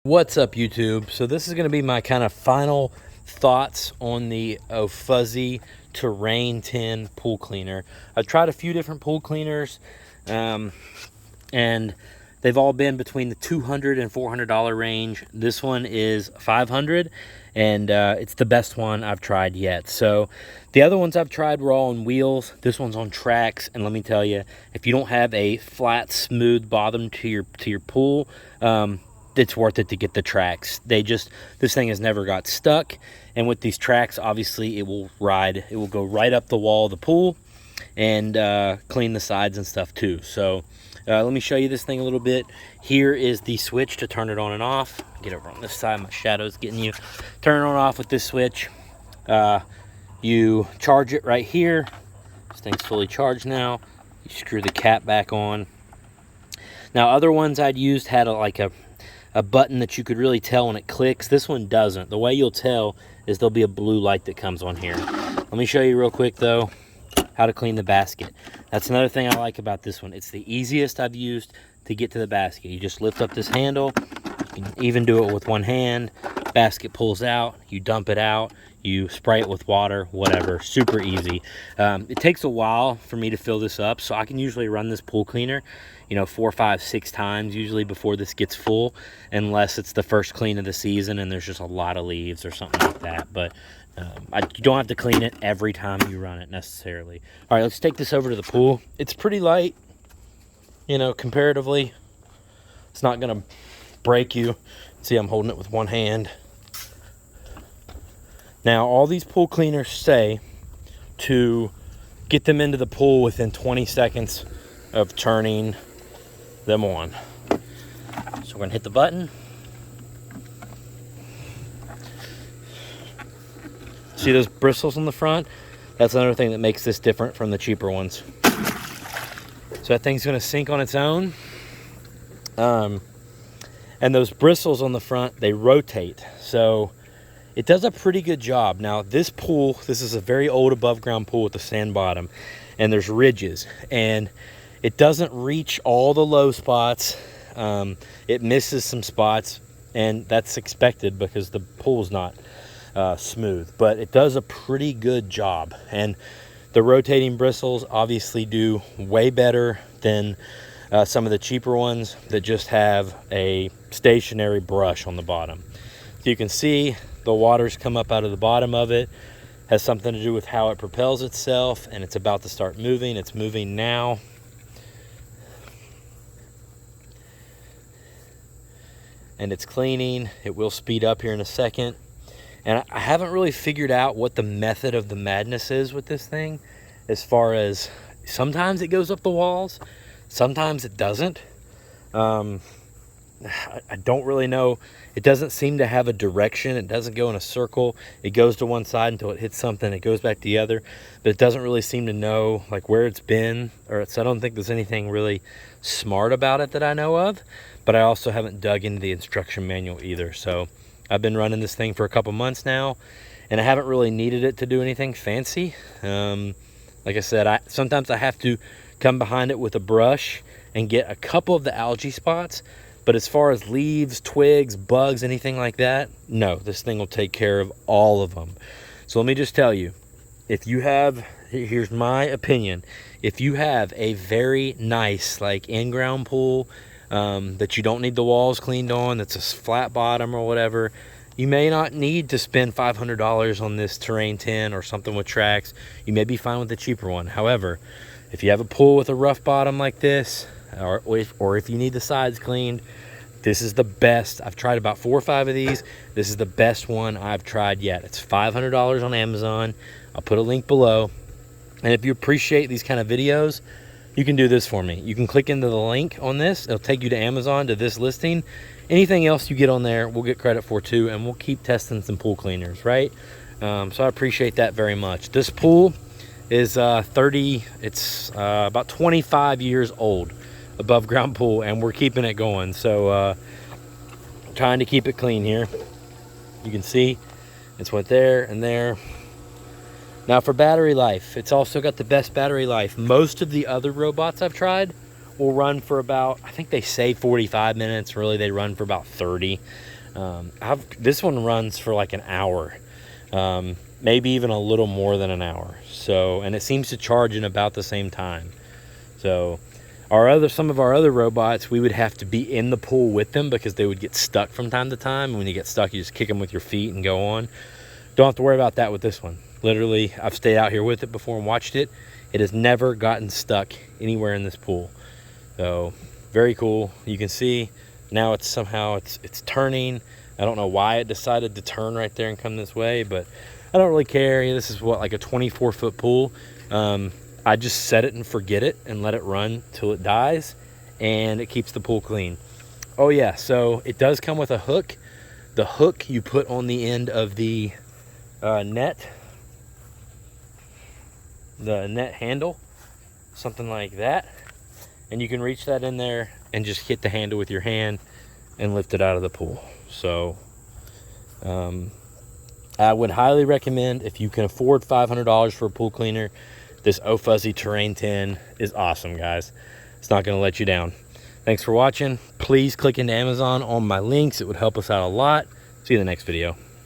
What's up, YouTube? So this is going to be my kind of final thoughts on the Ofuzzi Terrain 10 pool cleaner. I've tried a few different pool cleaners, and they've all been between the $200 and $400 range. This one is $500, and it's the best one I've tried yet. So the other ones I've tried were all on wheels. This one's on tracks, and let me tell you, if you don't have a flat, smooth bottom to your pool, it's worth it to get the tracks. This thing has never got stuck, and with these tracks, obviously it will go right up the wall of the pool and clean the sides and stuff too. So let me show you this thing a little bit. Here is the switch to turn it on and off. Get over on this side, my shadow's getting you. Turn it on and off with this switch. You charge it right here. This thing's fully charged now. You screw the cap back on. Now, other ones I'd used had a button that you could really tell when it clicks. This one doesn't. The way you'll tell is there'll be a blue light that comes on here. Let me show you real quick though how to clean the basket. That's another thing I like about this one. It's the easiest I've used to get to the basket. You just lift up this handle. You can even do it with one hand. Basket pulls out, you dump it out, you spray it with water, whatever. Super easy. It takes a while for me to fill this up, so I can usually run this pool cleaner 4, 5, 6 times usually before this gets full, unless it's the first clean of the season and there's just a lot of leaves or something like that. But you don't have to clean it every time you run it necessarily. All right, let's take this over to the pool. It's pretty light, comparatively. It's not gonna break you. See, I'm holding it with one hand. Now, all these pool cleaners say to get them into the pool within 20 seconds of turning them on. So we're gonna hit the button. See those bristles on the front? That's another thing that makes this different from the cheaper ones. So that thing's gonna sink on its own. And those bristles on the front, they rotate. So it does a pretty good job. Now, this is a very old above ground pool with a sand bottom, and there's ridges, and it doesn't reach all the low spots. It misses some spots, and that's expected because the pool's not smooth, but it does a pretty good job. And the rotating bristles obviously do way better than some of the cheaper ones that just have a stationary brush on the bottom. So you can see the water's come up out of the bottom of it. Has something to do with how it propels itself, and it's about to start moving. It's moving now. And it's cleaning. It will speed up here in a second. And I haven't really figured out what the method of the madness is with this thing, as far as sometimes it goes up the walls, sometimes it doesn't. I don't really know. It doesn't seem to have a direction. It doesn't go in a circle. It goes to one side until it hits something. It goes back to the other, but it doesn't really seem to know like where it's been, so I don't think there's anything really smart about it that I know of. But I also haven't dug into the instruction manual either. So I've been running this thing for a couple months now, and I haven't really needed it to do anything fancy. Like I said, sometimes I have to come behind it with a brush and get a couple of the algae spots. But as far as leaves, twigs, bugs, anything like that, no, this thing will take care of all of them. So let me just tell you, here's my opinion. If you have a very nice, in-ground pool that you don't need the walls cleaned on, that's a flat bottom or whatever, you may not need to spend $500 on this Terrain 10 or something with tracks. You may be fine with the cheaper one. However, if you have a pool with a rough bottom like this, or if you need the sides cleaned, this is the best. I've tried about 4 or 5 of these. This is the best one I've tried yet. It's $500 on Amazon. I'll put a link below. And if you appreciate these kind of videos, you can do this for me. You can click into the link on this. It'll take you to Amazon, to this listing. Anything else you get on there, we'll get credit for too, and we'll keep testing some pool cleaners, right? So I appreciate that very much. This pool is it's about 25 years old. Above ground pool, and we're keeping it going. So trying to keep it clean here. You can see it's went there and there. Now for battery life, it's also got the best battery life. Most of the other robots I've tried will run for about, I think they say 45 minutes. Really, they run for about 30. This one runs for like an hour, maybe even a little more than an hour. So, and it seems to charge in about the same time. So some of our other robots, we would have to be in the pool with them because they would get stuck from time to time. And when you get stuck, you just kick them with your feet and go on. Don't have to worry about that with this one. Literally, I've stayed out here with it before and watched it. It has never gotten stuck anywhere in this pool. So very cool. You can see now it's turning. I don't know why it decided to turn right there and come this way, but I don't really care. This is what, like a 24-foot pool. I just set it and forget it and let it run till it dies, and it keeps the pool clean. Oh yeah, so it does come with a hook. The hook you put on the end of the net handle, something like that, and you can reach that in there and just hit the handle with your hand and lift it out of the pool. So I would highly recommend, if you can afford $500 for a pool cleaner, this Ofuzzi Terrain 10 is awesome, guys. It's not going to let you down. Thanks for watching. Please click into Amazon on my links. It would help us out a lot. See you in the next video.